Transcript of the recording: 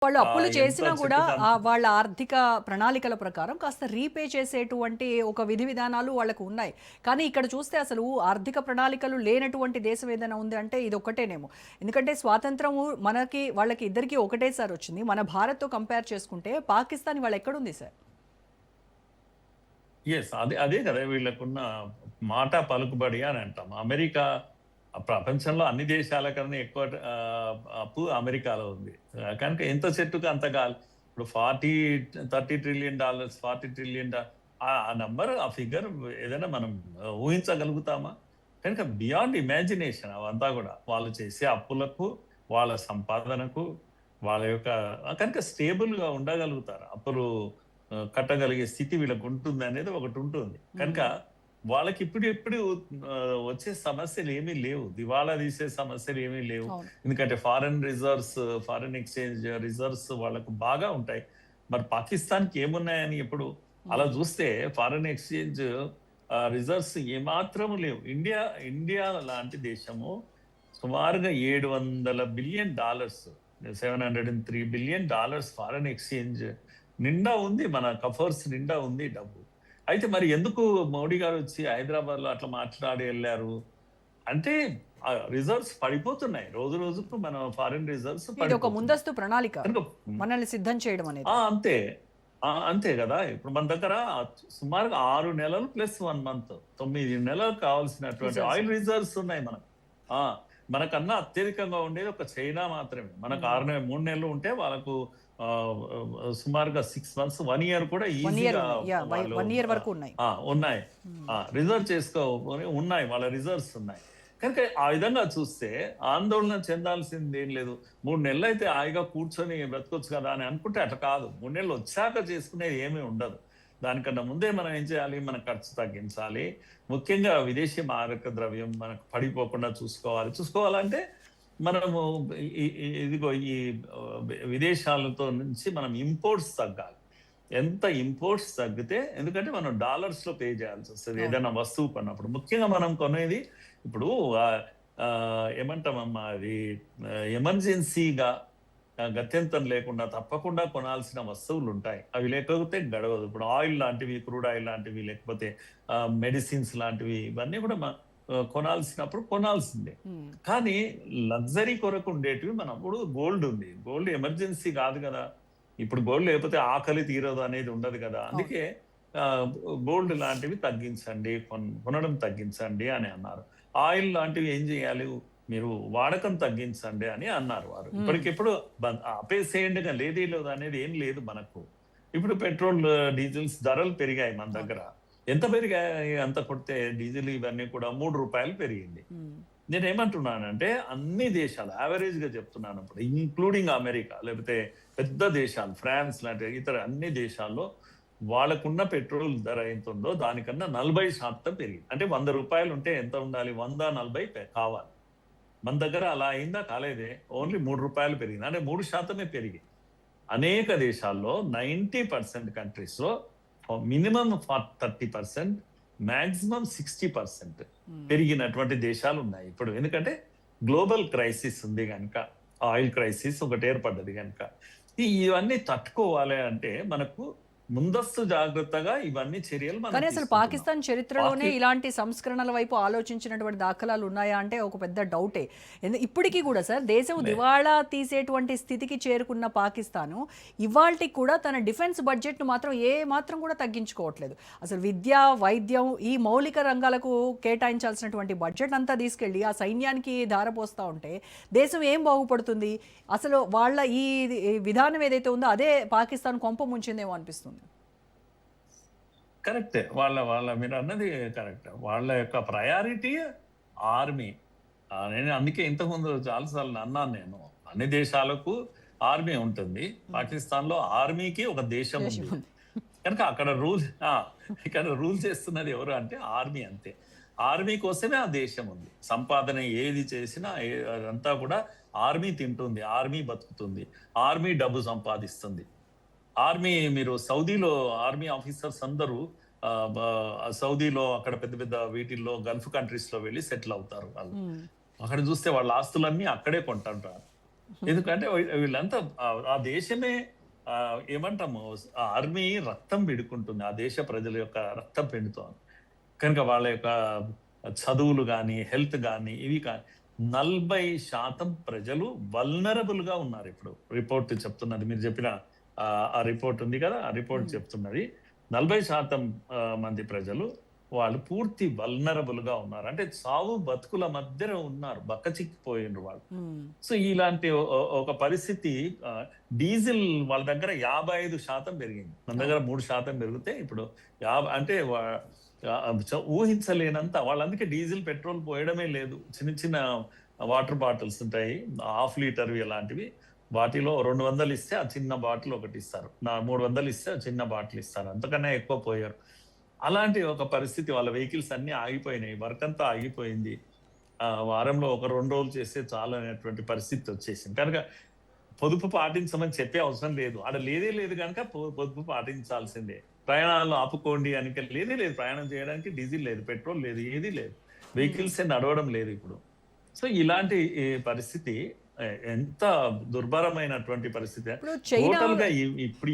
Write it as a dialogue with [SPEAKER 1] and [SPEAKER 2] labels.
[SPEAKER 1] వాళ్ళు అప్పులు
[SPEAKER 2] ఎంత
[SPEAKER 1] చేసినా కూడా
[SPEAKER 2] చెట్టుకి అంత
[SPEAKER 1] వాళ్ళ ఆర్థిక ప్రణాళికల ప్రకారం కాస్త రీపే చేసేటువంటి ఒక విధి విధానాలు వాళ్ళకు ఉన్నాయి. కానీ ఇక్కడ చూస్తే అసలు ఆర్థిక ప్రణాళికలు లేనటువంటి దేశం ఏదైనా ఉంది అంటే ఇదొక్కటేనేమో. ఎందుకంటే స్వాతంత్రము మనకి వాళ్ళకి ఇద్దరికీ ఒకటేసారి వచ్చింది. మన భారత్‌తో కంపేర్ చేసుకుంటే పాకిస్తాన్ ఇవాళ ఎక్కడుంది సార్?
[SPEAKER 2] అదే అదే కదా వీళ్ళకున్న మాట పలుకుబడి అని అంటాం. అమెరికా ప్రపంచంలో అన్ని దేశాల కన్నా ఎక్కువ అప్పు అమెరికాలో ఉంది. కనుక ఎంత చెట్టుకు అంత గాలి. ఇప్పుడు 30 ట్రిలియన్ డాలర్స్, 40 ట్రిలియన్ ఆ నంబర్, ఆ ఫిగర్ ఏదైనా మనం ఊహించగలుగుతామా? కనుక బియాండ్ ఇమాజినేషన్ అవంతా కూడా. వాళ్ళు చేసే అప్పులకు, వాళ్ళ సంపాదనకు, వాళ్ళ యొక్క కనుక స్టేబుల్‌గా ఉండగలుగుతారు. అప్పులు కట్టగలిగే స్థితి వీళ్ళకు ఉంటుంది అనేది ఒకటి ఉంటుంది. కనుక
[SPEAKER 1] హ్మ్.
[SPEAKER 2] వాళ్ళకి ఇప్పుడు వచ్చే సమస్యలు ఏమీ లేవు. దివాళా తీసే సమస్యలు ఏమీ లేవు.
[SPEAKER 1] అవును.
[SPEAKER 2] ఎందుకంటే ఫారెన్ ఎక్స్చేంజ్ రిజర్వ్స్ వాళ్ళకు బాగా ఉంటాయి. మరి పాకిస్తాన్‌కి ఏమున్నాయని ఇప్పుడు అలా
[SPEAKER 1] హ్మ్.
[SPEAKER 2] చూస్తే ఫారెన్ ఎక్స్చేంజ్ రిజర్వ్స్ ఏమాత్రం లేవు. ఇండియా ఇండియా లాంటి దేశము సుమారుగా $700 బిలియన్, $703 బిలియన్ ఫారెన్ ఎక్స్చేంజ్ నిండా ఉంది. మన కఫర్స్ నిండా ఉంది డబ్బు. అయితే మరి ఎందుకు మోడీ గారు వచ్చి హైదరాబాద్ లో అట్లా మాట్లాడి వెళ్ళారు అంటే, రిజర్వ్స్ పడిపోతున్నాయి. రోజు రోజుకు మన ఫారిన్ రిజర్వ్స్
[SPEAKER 1] ఇది ఒక
[SPEAKER 2] పడిపోతున్నాయి.
[SPEAKER 1] ముందస్తు ప్రణాళిక.
[SPEAKER 2] కనుక
[SPEAKER 1] మనల్ని సిద్ధం చేయడం అనేది.
[SPEAKER 2] అంతే. అంతే కదా. ఇప్పుడు మన దగ్గర సుమారుగా 6 నెలలు ప్లస్ 1 మంత్ 9 నెలలు కావాల్సినటువంటి
[SPEAKER 1] రిజర్వ్స్.
[SPEAKER 2] ఆయిల్ రిజర్వ్స్ ఉన్నాయి మనకు. ఆ మనకన్నా అత్యధికంగా ఉండేది ఒక చైనా మాత్రమే. మనకు
[SPEAKER 1] హ్మ్.
[SPEAKER 2] 3 నెలలు ఉంటే వాళ్ళకు సుమారుగా 6 మంత్స్, 1 ఇయర్ కూడా
[SPEAKER 1] 1 ఇయర్
[SPEAKER 2] ఈజీగా
[SPEAKER 1] ఉన్నాయి. యాహ్!
[SPEAKER 2] వాళ్ళు
[SPEAKER 1] 1 ఇయర్ వరకు ఉన్నాయి.
[SPEAKER 2] ఉన్నాయి.
[SPEAKER 1] హ్మ్.
[SPEAKER 2] రిజర్వ్ చేసుకోని ఉన్నాయి. వాళ్ళ రిజర్వ్స్ ఉన్నాయి. కనుక ఆ విధంగా చూస్తే ఆందోళన చెందాల్సింది ఏం లేదు. 3 నెలలైతే హాయిగా కూర్చొని బ్రతకొచ్చు కదా అని అనుకుంటే అట్లా కాదు. 3 నెలలు వచ్చాక చేసుకునేది ఏమీ ఉండదు. దానికన్నా ముందే మనం ఏం చేయాలి? మన ఖర్చు తగ్గించాలి. ముఖ్యంగా విదేశీ మారక ద్రవ్యం మనకు పడిపోకుండా చూసుకోవాలి. చూసుకోవాలంటే మనము ఇదిగో ఈ విదేశాలతో నుంచి మనం ఇంపోర్ట్స్ తగ్గాలి. ఎంత ఇంపోర్ట్స్ తగ్గితే, ఎందుకంటే మనం డాలర్స్ లో పే చేయాల్సి వస్తుంది
[SPEAKER 1] అవును.
[SPEAKER 2] ఏదైనా వస్తువు కొన్నప్పుడు. ముఖ్యంగా మనం కొనేది ఇప్పుడు ఏమంటామమ్మా అది, ఎమర్జెన్సీగా గత్యంతరం లేకుండా తప్పకుండా కొనాల్సిన వస్తువులు ఉంటాయి. అవి లేకపోతే గడవదు. ఇప్పుడు ఆయిల్ లాంటివి, క్రూడ్ ఆయిల్ లాంటివి, లేకపోతే మెడిసిన్స్ లాంటివి, ఇవన్నీ కూడా కొనాల్సినప్పుడు కొనాల్సిందే.
[SPEAKER 1] హ్మ్.
[SPEAKER 2] కానీ లగ్జరీ కొరకు ఉండేటివి మనం ఇప్పుడు గోల్డ్ ఉంది. గోల్డ్ ఎమర్జెన్సీ కాదు కదా. ఇప్పుడు గోల్డ్ లేకపోతే ఆకలి తీరదు అనేది ఉండదు కదా.
[SPEAKER 1] అవును.
[SPEAKER 2] అందుకే గోల్డ్ లాంటివి తగ్గించండి, కొనడం తగ్గించండి అని అన్నారు. ఆయిల్ లాంటివి ఏం చేయాలి? మీరు వాడకం తగ్గించండి అని అన్నారు వారు.
[SPEAKER 1] హ్మ్.
[SPEAKER 2] ఇప్పటికిప్పుడు ఆపేసేయండి, లేదే లేదు అనేది ఏం లేదు మనకు. ఇప్పుడు పెట్రోల్, డీజిల్స్ ధరలు పెరిగాయి మన
[SPEAKER 1] అవును.
[SPEAKER 2] దగ్గర. ఎంత పెరిగాయి? అంత కొడితే డీజిల్ ఇవన్నీ కూడా ₹3 పెరిగింది.
[SPEAKER 1] హ్మ్.
[SPEAKER 2] నేనేమంటున్నానంటే అన్ని దేశాలు యావరేజ్‌గా చెప్తున్నాను ఇప్పుడు, ఇంక్లూడింగ్ అమెరికా, లేకపోతే పెద్ద దేశాలు ఫ్రాన్స్ లాంటి ఇతర అన్ని దేశాల్లో వాళ్ళకున్న పెట్రోల్ ధర ఎంతుందో దానికన్నా 40% పెరిగింది. అంటే ₹100 ఉంటే ఎంత ఉండాలి? 100, 40 కావాలి. మన దగ్గర అలా అయిందా? కాలేదే. ఓన్లీ ₹3 పెరిగింది. అంటే 3% పెరిగింది. అనేక దేశాల్లో 90% కంట్రీస్‌లో మినిమమ్ 30%, మాక్సిమం 60%
[SPEAKER 1] హ్మ్.
[SPEAKER 2] పెరిగినటువంటి దేశాలున్నాయి ఇప్పుడు. ఎందుకంటే గ్లోబల్ క్రైసిస్ ఉంది గనక. ఆయిల్ క్రైసిస్ ఒకటి ఏర్పడ్డది గనక. ఇవన్నీ తట్టుకోవాలి అంటే మనకు ముందస్తు జాగ్రత్తగా ఇవన్నీ చర్యలు మనం
[SPEAKER 1] కానీ అసలు
[SPEAKER 2] తీసుకుంటున్నాం.
[SPEAKER 1] పాకిస్తాన్ చరిత్రలోనే
[SPEAKER 2] పాకి
[SPEAKER 1] ఇలాంటి సంస్కరణల వైపు ఆలోచించినటువంటి దాఖలాలు ఉన్నాయా అంటే ఒక పెద్ద డౌటే. ఇప్పటికీ కూడా సార్ దేశం
[SPEAKER 2] లే
[SPEAKER 1] దివాళా తీసేటువంటి స్థితికి చేరుకున్న పాకిస్తాను ఇవాల్టికి కూడా తన డిఫెన్స్ బడ్జెట్‌ను మాత్రం ఏ మాత్రం కూడా తగ్గించుకోవట్లేదు. అసలు విద్య, వైద్యం ఈ మౌలిక రంగాలకు కేటాయించాల్సినటువంటి బడ్జెట్ అంతా తీసుకెళ్ళి ఆ సైన్యానికి ధారపోస్తా ఉంటే దేశం ఏం బాగుపడుతుంది? అసలు వాళ్ళ ఈ విధానం ఏదైతే ఉందో అదే పాకిస్తాన్ కొంప ముంచిందేమో అనిపిస్తుంది.
[SPEAKER 2] కరెక్టే. వాళ్ళ వాళ్ళ మీరన్నది కరెక్ట్. వాళ్ళ యొక్క ప్రయారిటీ ఆర్మీ. నేను అందుకే ఇంతకుముందు చాలా సార్లు అన్నాను నేను. అన్ని దేశాలకు ఆర్మీ ఉంటుంది.
[SPEAKER 1] హ్మ్.
[SPEAKER 2] పాకిస్తాన్‌లో ఆర్మీకి ఒక దేశం
[SPEAKER 1] దేశం
[SPEAKER 2] ఉంది.
[SPEAKER 1] ఉంది.
[SPEAKER 2] కనుక ఇక్కడ రూల్ చేస్తున్నది ఎవరు అంటే ఆర్మీ అంతే. ఆర్మీ కోసమే ఆ దేశం ఉంది. సంపాదన ఏది చేసినా అదంతా కూడా ఆర్మీ తింటుంది. ఆర్మీ బతుకుతుంది. ఆర్మీ డబ్బు సంపాదిస్తుంది. ఆర్మీ మీరు సౌదీలో ఆర్మీ ఆఫీసర్స్ అందరూ సౌదీలో అక్కడ పెద్ద పెద్ద వీటిల్లో గల్ఫ్ కంట్రీస్ లో వెళ్ళి సెటిల్ అవుతారు వాళ్ళు.
[SPEAKER 1] హ్మ్.
[SPEAKER 2] అక్కడ చూస్తే వాళ్ళ ఆస్తులన్నీ అక్కడే కొంటుంటారు. ఎందుకంటే వీళ్ళంతా ఆ దేశమే ఏమంటాము, ఆ ఆర్మీ రక్తం పిండుకుంటుంది, ఆ దేశ ప్రజల యొక్క రక్తం పిండుతోంది. కనుక వాళ్ళ యొక్క చదువులు కానీ, హెల్త్ కానీ, ఇవి కానీ 40% ప్రజలు వల్నరబుల్ గా ఉన్నారు. ఇప్పుడు రిపోర్ట్ చెప్తున్నది, మీరు చెప్పిన ఆ రిపోర్ట్ ఉంది కదా, ఆ రిపోర్ట్
[SPEAKER 1] హ్మ్.
[SPEAKER 2] చెప్తున్నది 40% మంది ప్రజలు వాళ్ళు పూర్తి వల్నరబుల్ గా ఉన్నారు. అంటే చావు బతుకుల మధ్యన ఉన్నారు, బక్కచిక్కిపోయిండ్రు వాళ్ళు.
[SPEAKER 1] హ్మ్.
[SPEAKER 2] సో ఇలాంటి ఒక పరిస్థితి, డీజిల్ వాళ్ళ దగ్గర 55% పెరిగింది. మన దగ్గర 3% పెరిగితే ఇప్పుడు అంటే ఊహించలేనంత వాళ్ళు. అందుకే డీజిల్ పెట్రోల్ పోయడమే లేదు. చిన్న చిన్న వాటర్ బాటిల్స్ ఉంటాయి, 1/2 లీటర్వి అలాంటివి. వాటిలో 200 ఇస్తే ఆ చిన్న బాటిల్ ఒకటి ఇస్తారు, 300 ఇస్తే ఆ చిన్న బాటిల్ ఇస్తారు, అంతకన్నా ఎక్కువ పోయారు. అలాంటి ఒక పరిస్థితి, వాళ్ళ వెహికల్స్ అన్ని ఆగిపోయినాయి, వర్క్ అంతా ఆగిపోయింది. వారంలో ఒక 2 రోజులు చేస్తే చాలు అనేటువంటి పరిస్థితి వచ్చేసింది. కనుక పొదుపు పాటించమని చెప్పే అవసరం లేదు. ఆడ లేదే లేదు కనుక పొదుపు పాటించాల్సిందే. ప్రయాణాలు ఆపుకోండి అని లేదే లేదు. ప్రయాణం చేయడానికి డీజిల్ లేదు, పెట్రోల్ లేదు, ఏదీ లేదు.
[SPEAKER 1] హ్మ్.
[SPEAKER 2] వెహికల్సే నడవడం లేదు ఇప్పుడు. సో ఇలాంటి ఈ పరిస్థితి ఎంత దుర్భరమైనటువంటి పరిస్థితి.
[SPEAKER 1] ఇప్పుడు చైనా
[SPEAKER 2] టోటల్‌గా ఇప్పుడు